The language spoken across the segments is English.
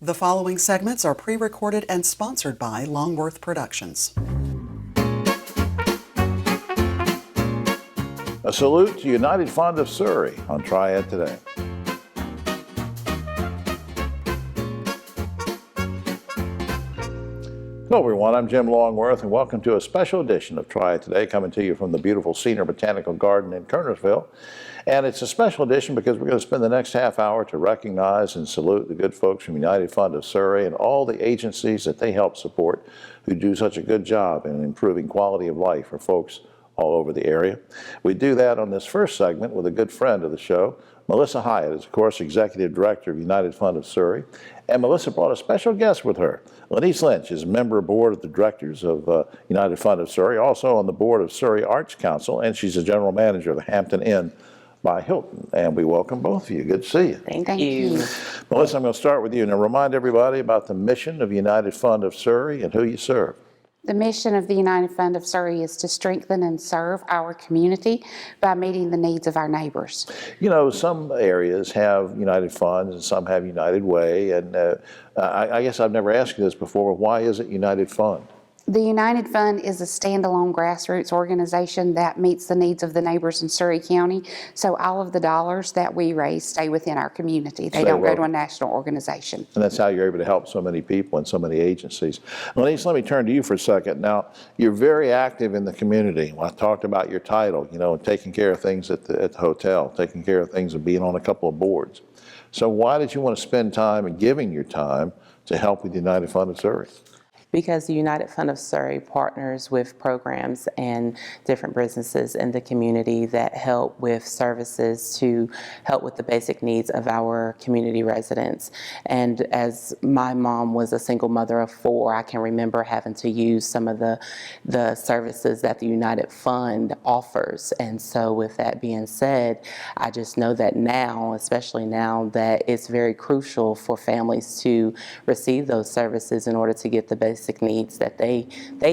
The following segments are pre-recorded and sponsored by Longworth Productions. A salute to United Fund of Surrey on Triad Today. Hello everyone, I'm Jim Longworth and welcome to a special edition of Triad Today, coming to you from the beautiful Senior Botanical Garden in Kernersville. And it's a special edition because we're going to spend the next half hour to recognize and salute the good folks from United Fund of Surrey and all the agencies that they help support who do such a good job in improving quality of life for folks all over the area. We do that on this first segment with a good friend of the show. Melissa Hyatt is, of course, Executive Director of United Fund of Surrey. And Melissa brought a special guest with her. Lenise Lynch is a member of the board of the directors of United Fund of Surrey, also on the board of Surrey Arts Council, and she's the general manager of the Hampton Inn by Hilton. And we welcome both of you. Good to see you. Thank you. Melissa, I'm going to start with you and remind everybody about the mission of United Fund of Surrey and who you serve. The mission of the United Fund of Surrey is to strengthen and serve our community by meeting the needs of our neighbors. You know, some areas have United Funds and some have United Way, and I guess I've never asked you this before, but why is it United Fund? The United Fund is a standalone grassroots organization that meets the needs of the neighbors in Surrey County, so all of the dollars that we raise stay within our community. They don't go to a national organization. And that's how you're able to help so many people and so many agencies. Lenise, let me turn to you for a second. Now, you're very active in the community. Well, I talked about your title, you know, taking care of things at the hotel, taking care of things and being on a couple of boards. So why did you want to spend time and giving your time to help with the United Fund of Surrey? Because the United Fund of Surrey partners with programs and different businesses in the community that help with services to help with the basic needs of our community residents. And as my mom was a single mother of 4, I can remember having to use some of the services that the United Fund offers. And so with that being said, I just know that now, especially now, that it's very crucial for families to receive those services in order to get the basic needs that they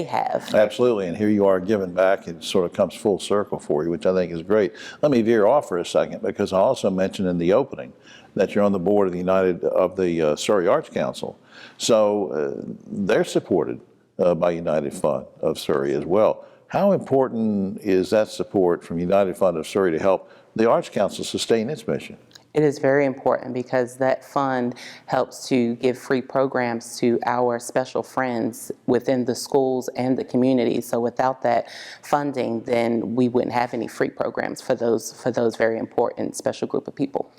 have. Absolutely, and here you are giving back. It sort of comes full circle for you, which I think is great. Let me veer off for a second because I also mentioned in the opening that you're on the board of the Surrey Arts Council. So they're supported by United Fund of Surrey as well. How important is that support from United Fund of Surrey to help the Arts Council sustain its mission? It is very important because that fund helps to give free programs to our special friends within the schools and the community. So without that funding, then we wouldn't have any free programs for those very important special group of people.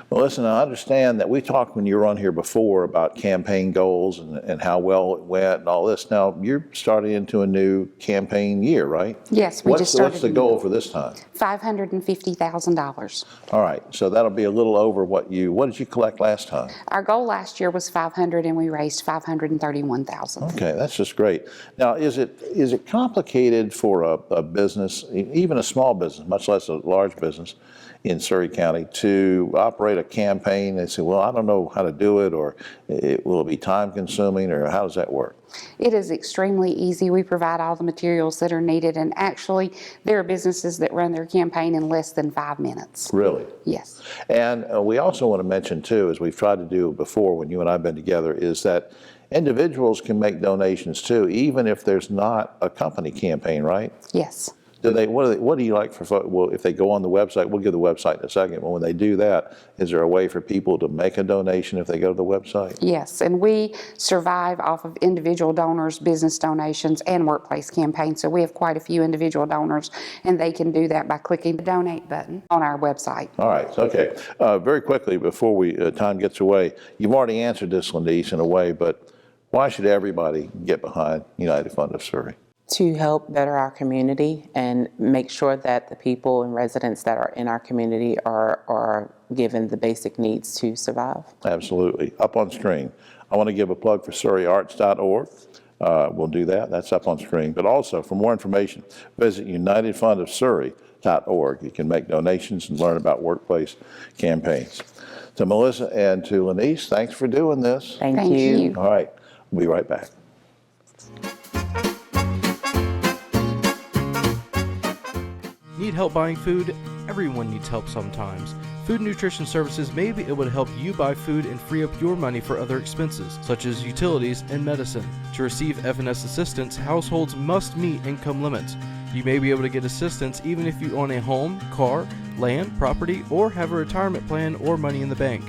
Well, listen, I understand that we talked when you were on here before about campaign goals and how well it went and all this. Now, you're starting into a new campaign year, right? Yes, we just started. What's the goal for this time? $550,000. All right, so that'll be a little over what did you collect last time? Our goal last year was $500,000 and we raised $531,000. Okay, that's just great. Now, is it complicated for a business, even a small business, much less a large business, in Surrey County to operate a campaign and say, well, I don't know how to do it, or will it be time consuming, or how does that work? It is extremely easy. We provide all the materials that are needed, and actually there are businesses that run their campaign in less than 5 minutes. Really? Yes. And we also want to mention too, as we've tried to do before when you and I have been together, is that individuals can make donations too, even if there's not a company campaign, right? Yes. What do you like for folks? Well, if they go on the website, we'll give the website in a second, but when they do that, is there a way for people to make a donation if they go to the website? Yes, and we survive off of individual donors, business donations, and workplace campaigns. So we have quite a few individual donors, and they can do that by clicking the donate button on our website. All right, okay. Very quickly, before time gets away, you've already answered this, Lenise, in a way, but why should everybody get behind United Fund of Surrey? To help better our community and make sure that the people and residents that are in our community are given the basic needs to survive. Absolutely. Up on screen. I want to give a plug for surreyarts.org. We'll do that. That's up on screen. But also, for more information, visit unitedfundofsurrey.org. You can make donations and learn about workplace campaigns. To Melissa and to Lenise, thanks for doing this. Thank you. All right. We'll be right back. Need help buying food? Everyone needs help sometimes. Food and nutrition services may be able to help you buy food and free up your money for other expenses, such as utilities and medicine. To receive F&S assistance, households must meet income limits. You may be able to get assistance even if you own a home, car, land, property, or have a retirement plan or money in the bank.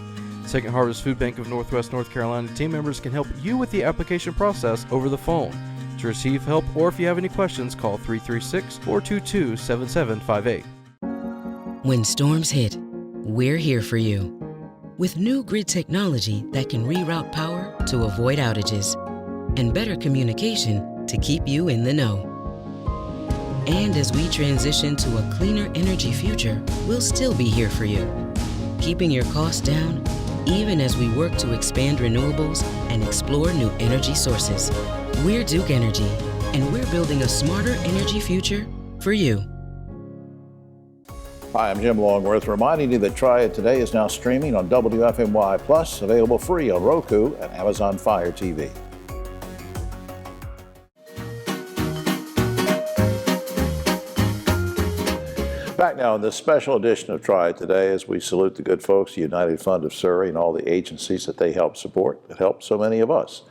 Second Harvest Food Bank of Northwest North Carolina team members can help you with the application process over the phone. To receive help or if you have any questions, call 336-422-7758. When storms hit, we're here for you. With new grid technology that can reroute power to avoid outages and better communication to keep you in the know. And as we transition to a cleaner energy future, we'll still be here for you, keeping your costs down even as we work to expand renewables and explore new energy sources. We're Duke Energy, and we're building a smarter energy future for you. Hi, I'm Jim Longworth, reminding you that Triad Today is now streaming on WFMY Plus, available free on Roku and Amazon Fire TV. Back now in this special edition of Triad Today, as we salute the good folks, the United Fund of Surrey, and all the agencies that they help support, that help so many of us.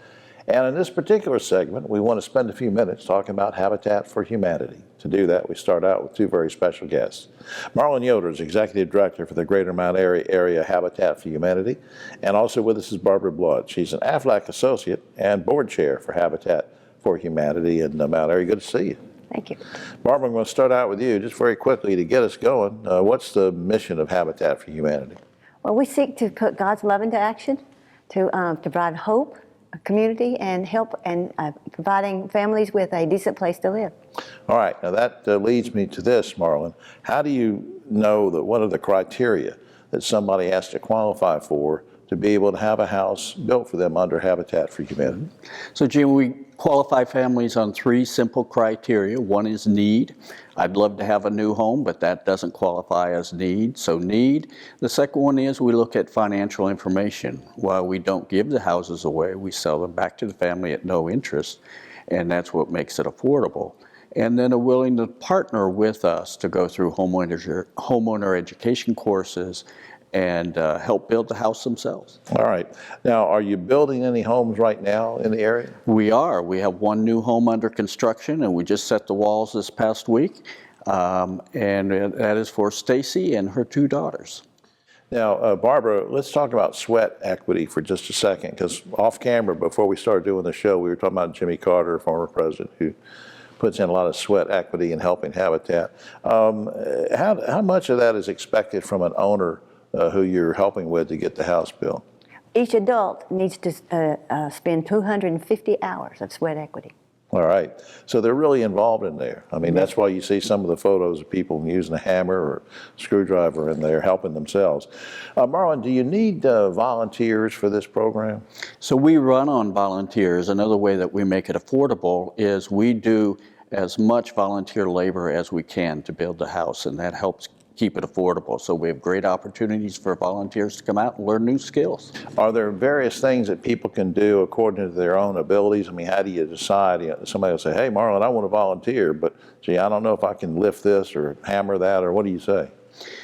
And in this particular segment, we want to spend a few minutes talking about Habitat for Humanity. To do that, we start out with two very special guests. Marlon Yoder is Executive Director for the Greater Mount Airy Area Habitat for Humanity, and also with us is Barbara Blood. She's an AFLAC Associate and Board Chair for Habitat for Humanity in Mount Airy. Good to see you. Thank you. Barbara, I'm going to start out with you just very quickly to get us going. What's the mission of Habitat for Humanity? Well, we seek to put God's love into action, to provide hope, a community, and help, and providing families with a decent place to live. All right, now that leads me to this, Marlon. How do you know that what are the criteria that somebody has to qualify for to be able to have a house built for them under Habitat for Humanity? So, Jim, we qualify families on three simple criteria. One is need. I'd love to have a new home, but that doesn't qualify as need, so need. The second one is we look at financial information. While we don't give the houses away, we sell them back to the family at no interest, and that's what makes it affordable. And then are willing to partner with us to go through homeowner education courses and help build the house themselves. All right. Now, are you building any homes right now in the area? We are. We have one new home under construction, and we just set the walls this past week. And that is for Stacy and her two daughters. Now, Barbara, let's talk about sweat equity for just a second, because off camera, before we started doing the show, we were talking about Jimmy Carter, former president, who puts in a lot of sweat equity in helping Habitat. How much of that is expected from an owner who you're helping with to get the house built? Each adult needs to spend 250 hours of sweat equity. All right. So they're really involved in there. I mean, that's why you see some of the photos of people using a hammer or screwdriver in there helping themselves. Marlon, do you need volunteers for this program? So we run on volunteers. Another way that we make it affordable is we do as much volunteer labor as we can to build the house, and that helps keep it affordable. So we have great opportunities for volunteers to come out and learn new skills. Are there various things that people can do according to their own abilities? I mean, how do you decide? You know, somebody will say, hey, Marlon, I want to volunteer, but gee, I don't know if I can lift this or hammer that, or what do you say?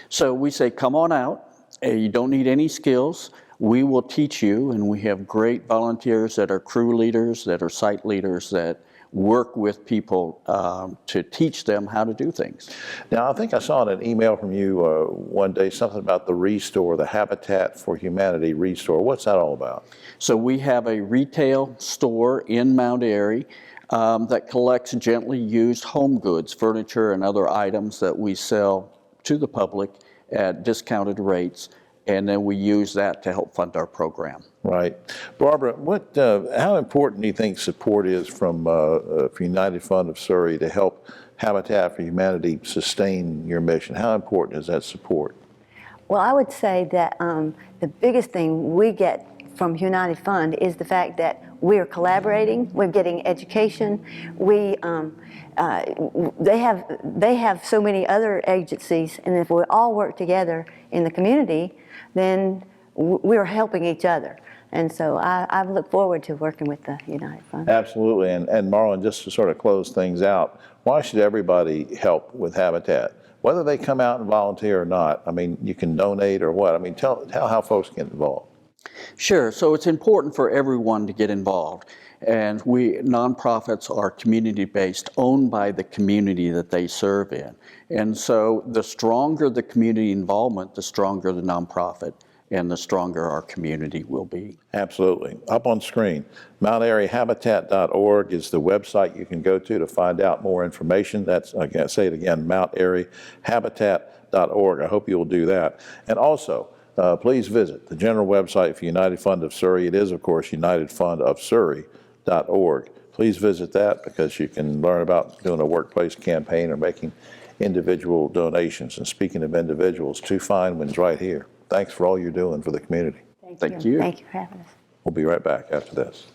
So we say, come on out. You don't need any skills. We will teach you, and we have great volunteers that are crew leaders, that are site leaders, that work with people to teach them how to do things. Now, I think I saw in an email from you one day something about the Restore, the Habitat for Humanity Restore. What's that all about? So we have a retail store in Mount Airy that collects gently used home goods, furniture, and other items that we sell to the public at discounted rates, and then we use that to help fund our program. Right. Barbara, how important do you think support is from United Fund of Surrey to help Habitat for Humanity sustain your mission? How important is that support? Well, I would say that the biggest thing we get from United Fund is the fact that we're collaborating, we're getting education. They have so many other agencies, and if we all work together in the community, then we're helping each other. And so I look forward to working with the United Fund. Absolutely. And Marlon, just to sort of close things out, why should everybody help with Habitat? whether they come out and volunteer or not. I mean, you can donate or what? I mean, tell how folks get involved. Sure. So it's important for everyone to get involved. And nonprofits are community-based, owned by the community that they serve in. And so the stronger the community involvement, the stronger the nonprofit, and the stronger our community will be. Absolutely. Up on screen, MountAiryHabitat.org is the website you can go to find out more information. That's, again, say it again, MountAiryHabitat.org. I hope you will do that. And also, please visit the general website for United Fund of Surrey. It is, of course, UnitedFundOfSurrey.org. Please visit that because you can learn about doing a workplace campaign or making individual donations. And speaking of individuals, two fine ones right here. Thanks for all you're doing for the community. Thank you. Thank you for having us. We'll be right back after this.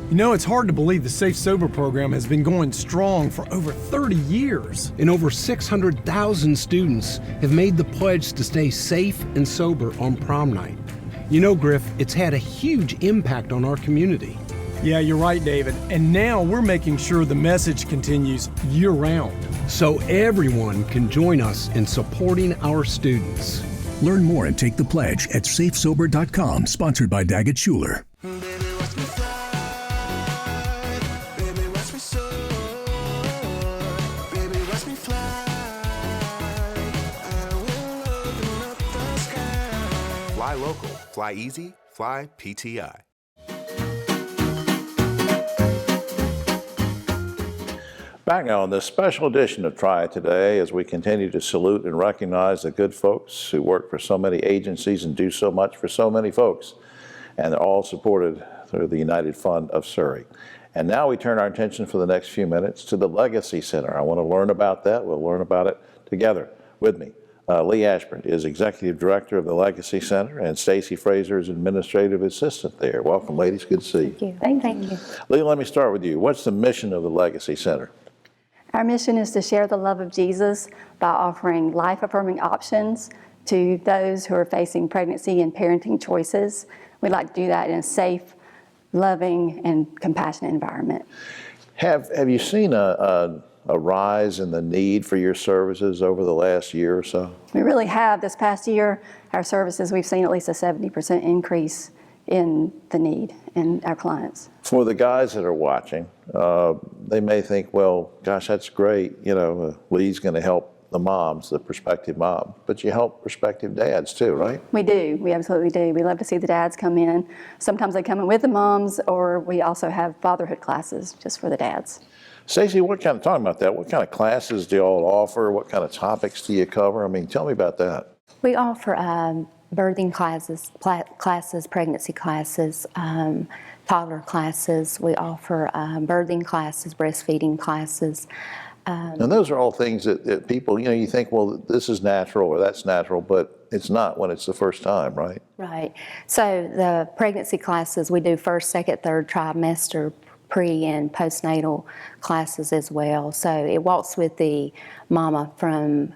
You know, it's hard to believe the Safe Sober program has been going strong for over 30 years. And over 600,000 students have made the pledge to stay safe and sober on prom night. You know, Griff, it's had a huge impact on our community. Yeah, you're right, David. And now we're making sure the message continues year-round. So everyone can join us in supporting our students. Learn more and take the pledge at safesober.com, sponsored by Daggett Schuler. Fly local, fly easy, fly PTI. Back now on this special edition of Triad Today, as we continue to salute and recognize the good folks who work for so many agencies and do so much for so many folks, and they're all supported through the United Fund of Surrey. And now we turn our attention for the next few minutes to the Legacy Center. I want to learn about that. We'll learn about it together. With me, Lee Ashburn is Executive Director of the Legacy Center, and Stacy Fraser is Administrative Assistant there. Welcome, ladies. Good to see you. Thank you. Thank you. Lee, let me start with you. What's the mission of the Legacy Center? Our mission is to share the love of Jesus by offering life-affirming options to those who are facing pregnancy and parenting choices. We'd like to do that in a safe, loving, and compassionate environment. Have you seen a rise in the need for your services over the last year or so? We really have. This past year, our services, we've seen at least a 70% increase in the need in our clients. For the guys that are watching, they may think, well, gosh, that's great. You know, Lee's going to help the moms, the prospective mom, but you help prospective dads too, right? We do. We absolutely do. We love to see the dads come in. Sometimes they come in with the moms, or we also have fatherhood classes just for the dads. Stacey, talking about that, what kind of classes do you all offer? What kind of topics do you cover? I mean, tell me about that. We offer birthing classes, pregnancy classes, toddler classes. We offer birthing classes, breastfeeding classes. And those are all things that people, you know, you think, well, this is natural or that's natural, but it's not when it's the first time, right? Right. So the pregnancy classes, we do first, second, third trimester, pre and postnatal classes as well. So it walks with the mama from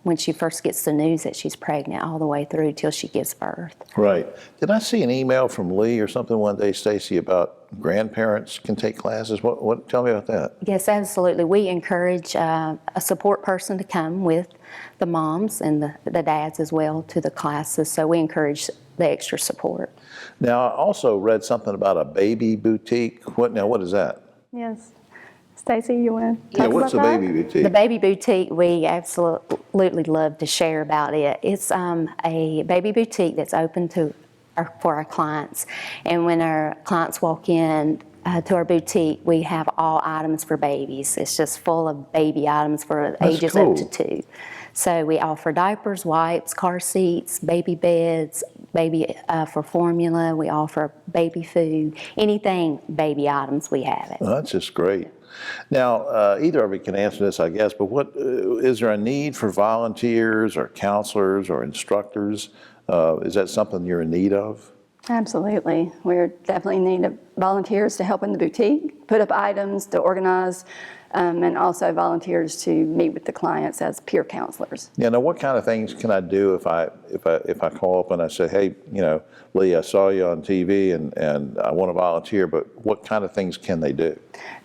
when she first gets the news that she's pregnant all the way through till she gives birth. Right. Did I see an email from Lee or something one day, Stacy, about grandparents can take classes? What? Tell me about that. Yes, absolutely. We encourage a support person to come with the moms and the dads as well to the classes. So we encourage the extra support. Now, I also read something about a baby boutique. What is that? Yes. Stacy, you want to talk what's about a baby boutique? The baby boutique, we absolutely love to share about it. It's a baby boutique that's open for our clients. And when our clients walk in to our boutique, we have all items for babies. It's just full of baby items for ages up to 2. So we offer diapers, wipes, car seats, baby beds, baby for formula. We offer baby food, anything baby items, we have it. Well, that's just great. Now, either of you can answer this, I guess, but is there a need for volunteers or counselors or instructors? Is that something you're in need of? Absolutely. We're definitely in need of volunteers to help in the boutique, put up items, to organize and also volunteers to meet with the clients as peer counselors. Yeah. Now, what kind of things can I do if I call up and I say, hey, Lee, I saw you on TV and I want to volunteer, but what kind of things can they do?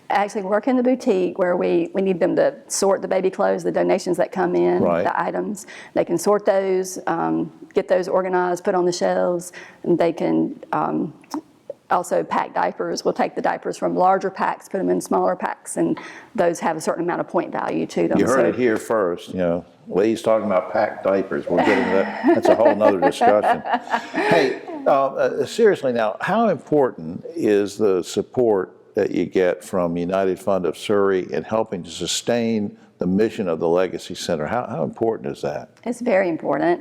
Actually work in the boutique where we need them to sort the baby clothes, the donations that come in, Right. the items. They can sort those, get those organized, put on the shelves, and they can also pack diapers. We'll take the diapers from larger packs, put them in smaller packs, and those have a certain amount of point value to them. You heard it here first. Lee's talking about packed diapers. We're getting that. That's a whole nother discussion. Hey, seriously now, how important is the support that you get from United Fund of Surrey in helping to sustain the mission of the Legacy Center? How important is that? It's very important.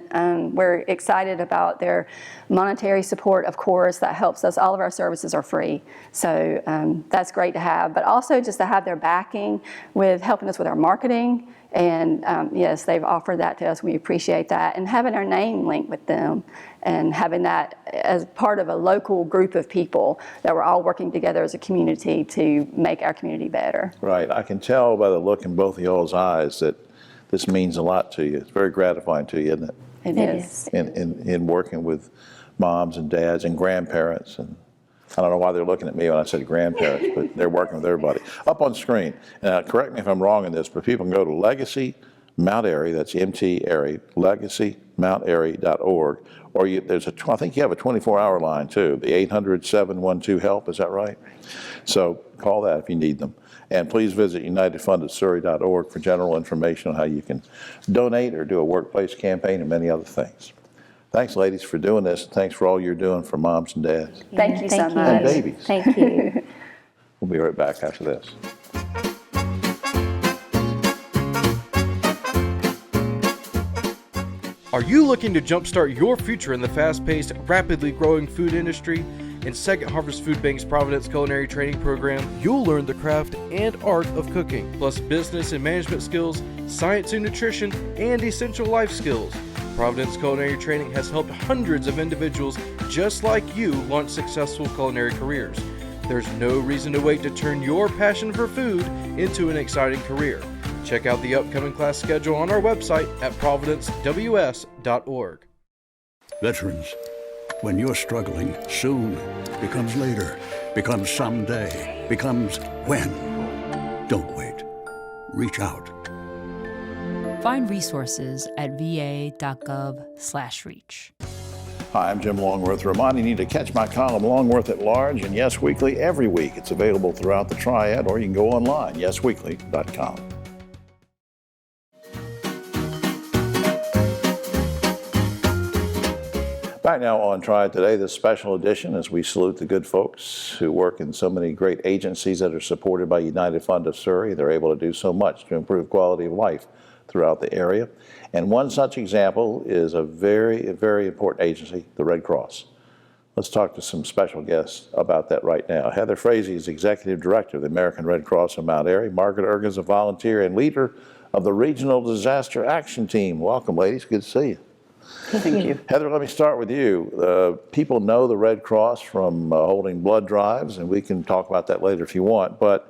We're excited about their monetary support, of course. That helps us. All of our services are free. So that's great to have. But also just to have their backing with helping us with our marketing. And yes, they've offered that to us. We appreciate that. And having our name linked with them and having that as part of a local group of people that we're all working together as a community to make our community better. Right. I can tell by the look in both of y'all's eyes that this means a lot to you. It's very gratifying to you, isn't it? It is. In working with moms and dads and grandparents. And I don't know why they're looking at me when I said grandparents, but they're working with everybody. Up on screen, correct me if I'm wrong in this, but people can go to Legacy Mount Airy, that's MT Airy, legacymountairy.org, or I think you have a 24-hour line too, the 800-712-HELP, is that right? So call that if you need them. And please visit unitedfundofsurrey.org for general information on how you can donate or do a workplace campaign and many other things. Thanks, ladies, for doing this. Thanks for all you're doing for moms and dads. Thank you so much. And babies. Thank you. We'll be right back after this. Are you looking to jumpstart your future in the fast-paced, rapidly growing food industry? In Second Harvest Food Bank's Providence Culinary Training Program, you'll learn the craft and art of cooking, plus business and management skills, science and nutrition, and essential life skills. Providence Culinary Training has helped hundreds of individuals just like you launch successful culinary careers. There's no reason to wait to turn your passion for food into an exciting career. Check out the upcoming class schedule on our website at providencews.org. Veterans, when you're struggling, soon becomes later, becomes someday, becomes when. Don't wait. Reach out. Find resources at va.gov/reach. Hi, I'm Jim Longworth, reminding you to catch my column Longworth at Large and Yes Weekly every week. It's available throughout the Triad, or you can go online, yesweekly.com. Back now on Triad Today, this special edition as we salute the good folks who work in so many great agencies that are supported by United Fund of Surrey. They're able to do so much to improve quality of life throughout the area. And one such example is a very, very important agency, the Red Cross. Let's talk to some special guests about that right now. Heather Frazee is Executive Director of the American Red Cross in Mount Airy. Margaret Ergen is a volunteer and leader of the Regional Disaster Action Team. Welcome, ladies. Good to see you. Thank you. Heather, let me start with you. People know the Red Cross from holding blood drives, and we can talk about that later if you want, but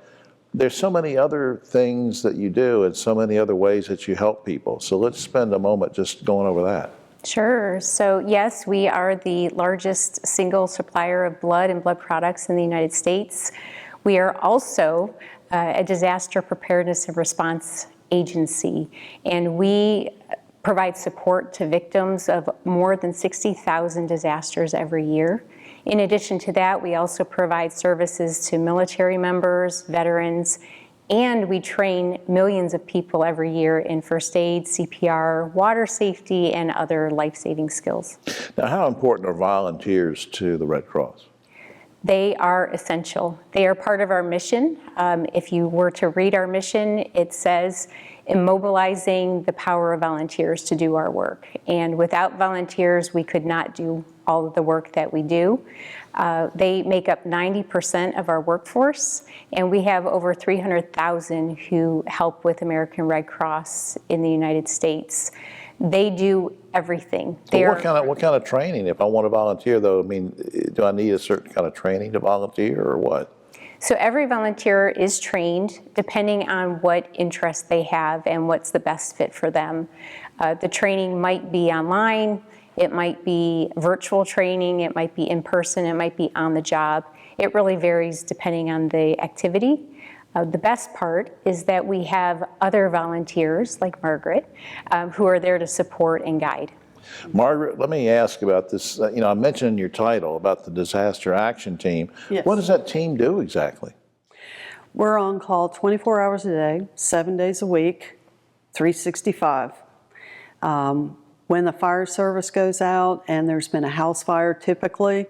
there's so many other things that you do and so many other ways that you help people. So let's spend a moment just going over that. Sure. So yes, we are the largest single supplier of blood and blood products in the United States. We are also a disaster preparedness and response agency, and we provide support to victims of more than 60,000 disasters every year. In addition to that, we also provide services to military members, veterans, and we train millions of people every year in first aid, CPR, water safety, and other life-saving skills. Now, how important are volunteers to the Red Cross? They are essential. They are part of our mission. If you were to read our mission, it says, immobilizing the power of volunteers to do our work. And without volunteers, we could not do all of the work that we do. They make up 90% of our workforce, and we have over 300,000 who help with American Red Cross in the United States. They do everything. So what kind of training, if I want to volunteer though, I mean, do I need a certain kind of training to volunteer or what? So every volunteer is trained depending on what interest they have and what's the best fit for them. The training might be online, it might be virtual training, it might be in person, it might be on the job. It really varies depending on the activity. The best part is that we have other volunteers like Margaret who are there to support and guide. Margaret, let me ask about this. I mentioned in your title about the Disaster Action Team. Yes. What does that team do exactly? We're on call 24 hours a day, 7 days a week, 365. When the fire service goes out and there's been a house fire typically,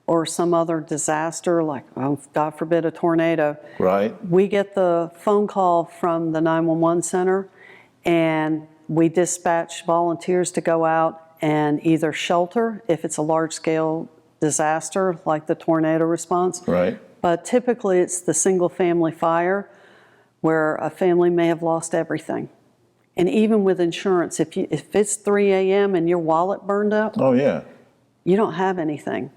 or some other disaster like, oh, God forbid, a tornado, right? We get the phone call from the 911 center and we dispatch volunteers to go out and either shelter if it's a large-scale disaster like the tornado response. Right. But typically it's the single-family fire where a family may have lost everything. And even with insurance, if it's 3 a.m. and your wallet burned up, oh yeah, you don't have anything.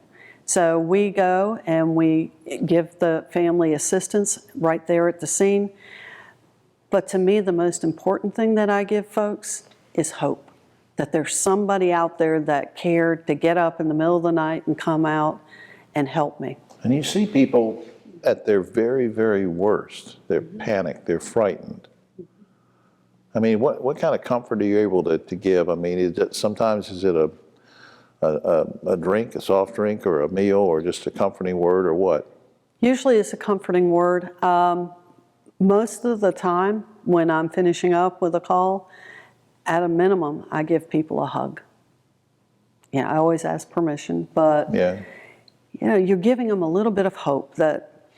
So we go and we give the family assistance right there at the scene. But to me, the most important thing that I give folks is hope. That there's somebody out there that cared to get up in the middle of the night and come out and help me. And you see people at their very, very worst. They're panicked, they're frightened. I mean, what kind of comfort are you able to give? I mean, sometimes is it a drink, a soft drink, or a meal, or just a comforting word, or what? Usually it's a comforting word. Most of the time when I'm finishing up with a call, at a minimum, I give people a hug. I always ask permission, but yeah, you're giving them a little bit of hope that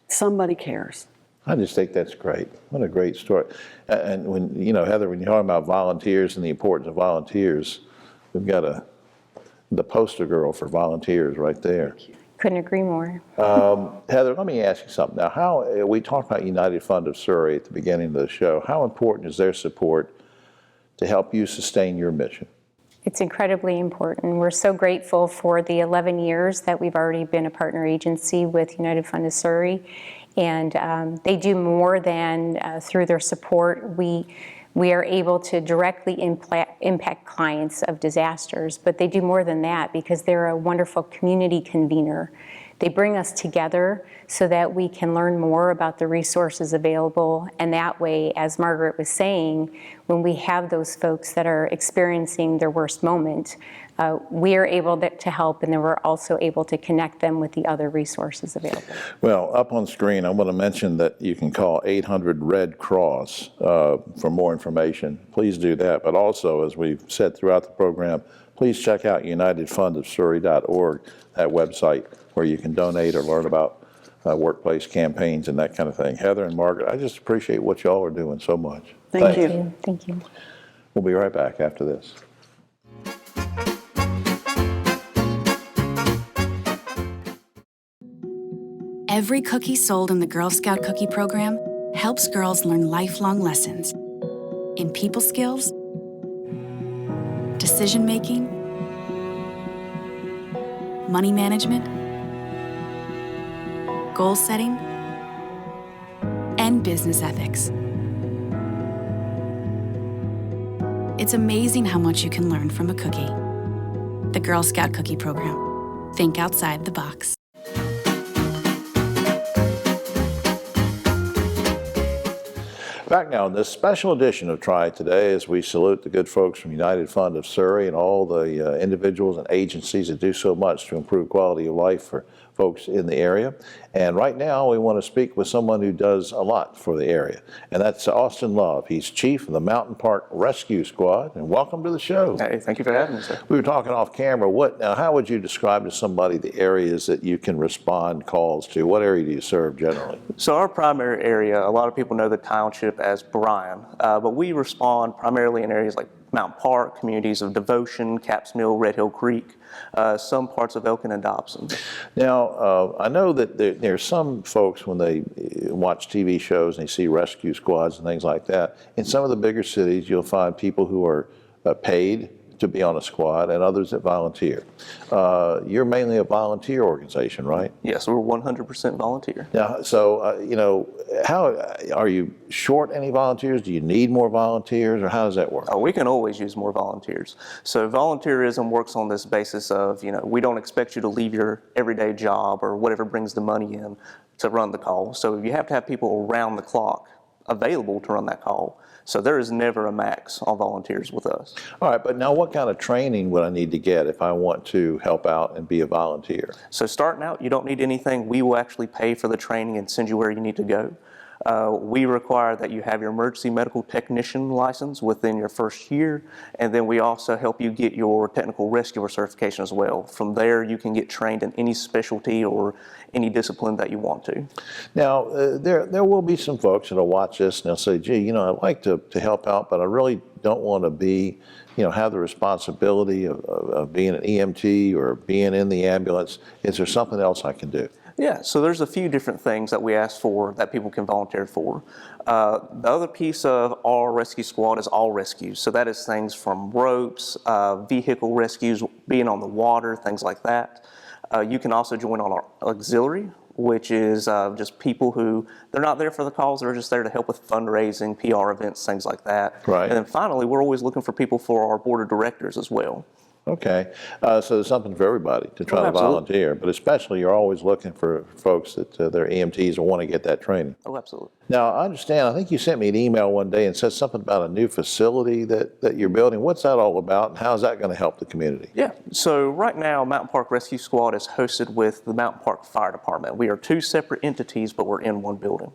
somebody cares. I just think that's great. What a great story. And when, Heather, when you're talking about volunteers and the importance of volunteers, we've got the poster girl for volunteers right there. Couldn't agree more. Heather, let me ask you something. Now, we talked about United Fund of Surrey at the beginning of the show. How important is their support to help you sustain your mission? It's incredibly important. We're so grateful for the 11 years that we've already been a partner agency with United Fund of Surrey. And they do more than through their support. We are able to directly impact clients of disasters, but they do more than that because they're a wonderful community convener. They bring us together so that we can learn more about the resources available, and that way, as Margaret was saying, when we have those folks that are experiencing their worst moment, we are able to help, and then we're also able to connect them with the other resources available. Well, up on screen, I want to mention that you can call 800 Red Cross for more information. Please do that. But also, as we've said throughout the program, please check out UnitedFundOfSurrey.org, that website where you can donate or learn about workplace campaigns and that kind of thing. Heather and Margaret, I just appreciate what y'all are doing so much. Thank you. Thank you. We'll be right back after this. Every cookie sold in the Girl Scout Cookie Program helps girls learn lifelong lessons in people skills, decision making, money management, goal setting, and business ethics. It's amazing how much you can learn from a cookie. The Girl Scout Cookie Program. Think outside the box. Back now in this special edition of Triad Today, as we salute the good folks from United Fund of Surrey and all the individuals and agencies that do so much to improve quality of life for folks in the area. And right now we want to speak with someone who does a lot for the area, and that's Austin Love. He's chief of the Mountain Park Rescue Squad, and welcome to the show. Hey, thank you for having me, sir. We were talking off camera. How would you describe to somebody the areas that you can respond calls to? What area do you serve generally? So our primary area, a lot of people know the township as Bryan, but we respond primarily in areas like Mountain Park, communities of Devotion, Capps Mill, Red Hill Creek, some parts of Elkin and Dobson. Now, I know that there's some folks when they watch TV shows and they see rescue squads and things like that. In some of the bigger cities, you'll find people who are paid to be on a squad and others that volunteer. You're mainly a volunteer organization, right? Yes, we're 100% volunteer. Now, so, you know, how are you short any volunteers? Do you need more volunteers, or how does that work? Oh, we can always use more volunteers. So volunteerism works on this basis of, you know, we don't expect you to leave your everyday job or whatever brings the money in to run the call. So you have to have people around the clock available to run that call. So there is never a max on volunteers with us. All right, but now what kind of training would I need to get if I want to help out and be a volunteer? So starting out, you don't need anything. We will actually pay for the training and send you where you need to go. We require that you have your emergency medical technician license within your first year, and then we also help you get your technical rescuer certification as well. From there, you can get trained in any specialty or any discipline that you want to. Now, there will be some folks that'll watch this and they'll say, gee, you know, I'd like to help out, but I really don't want to be, you know, have the responsibility of being an EMT or being in the ambulance. Is there something else I can do? Yeah, so there's a few different things that we ask for that people can volunteer for. The other piece of our rescue squad is all rescues. So that is things from ropes, vehicle rescues, being on the water, things like that. You can also join on our auxiliary, which is just people who, they're not there for the calls, they're just there to help with fundraising, PR events, things like that. Right. And then finally, we're always looking for people for our board of directors as well. Okay, so there's something for everybody to try to volunteer, but especially you're always looking for folks that they're EMTs or want to get that training. Oh, absolutely. Now, I understand, I think you sent me an email one day and said something about a new facility that you're building. What's that all about, and how's that going to help the community? Yeah, so right now, Mountain Park Rescue Squad is hosted with the Mountain Park Fire Department. We are two separate entities, but we're in one building.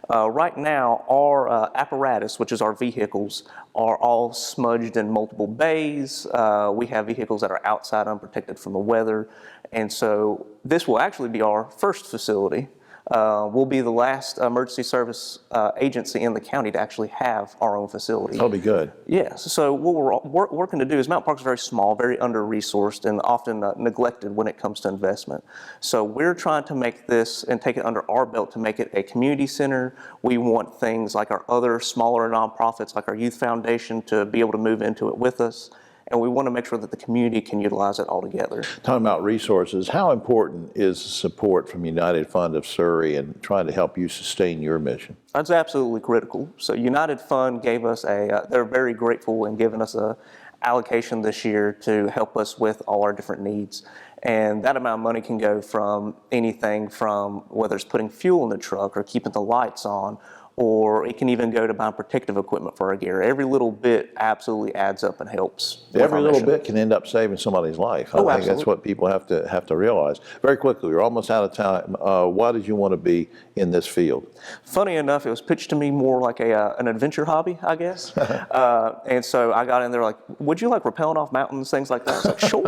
Right now, our apparatus, which is our vehicles, are all smudged in multiple bays. We have vehicles that are outside unprotected from the weather. And so this will actually be our first facility. We'll be the last emergency service agency in the county to actually have our own facility. That'll be good. Yes. So what we're working to do is Mountain Park's very small, very under-resourced, and often neglected when it comes to investment. So we're trying to make this and take it under our belt to make it a community center. We want things like our other smaller nonprofits, like our youth foundation, to be able to move into it with us. And we want to make sure that the community can utilize it all together. Talking about resources, how important is support from United Fund of Surrey and trying to help you sustain your mission? That's absolutely critical. So United Fund gave us they're very grateful in giving us a allocation this year to help us with all our different needs. And that amount of money can go from anything from whether it's putting fuel in the truck or keeping the lights on, or it can even go to buying protective equipment for our gear. Every little bit absolutely adds up and helps. Every little bit can end up saving somebody's life. I think that's what people have to realize. Very quickly, we're almost out of time. Why did you want to be in this field? Funny enough, it was pitched to me more like an adventure hobby, I guess. And so I got in there like, would you like rappelling off mountains, things like that? I was like, sure.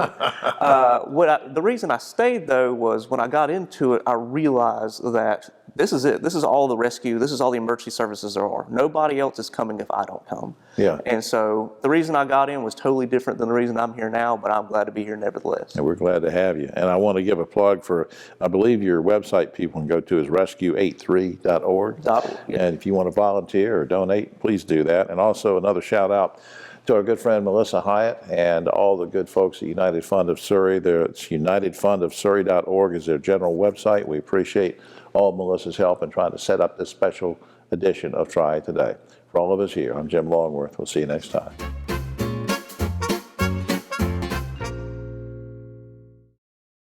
The reason I stayed though was when I got into it, I realized that this is it. This is all the rescue. This is all the emergency services there are. Nobody else is coming if I don't come. Yeah. And so the reason I got in was totally different than the reason I'm here now, but I'm glad to be here nevertheless. And we're glad to have you. And I want to give a plug for, I believe your website people can go to is rescue83.org. Yeah. And if you want to volunteer or donate, please do that. And also another shout out to our good friend Melissa Hyatt and all the good folks at United Fund of Surrey. It's unitedfundofsurrey.org is their general website. We appreciate all of Melissa's help in trying to set up this special edition of Triad Today. For all of us here, I'm Jim Longworth. We'll see you next time.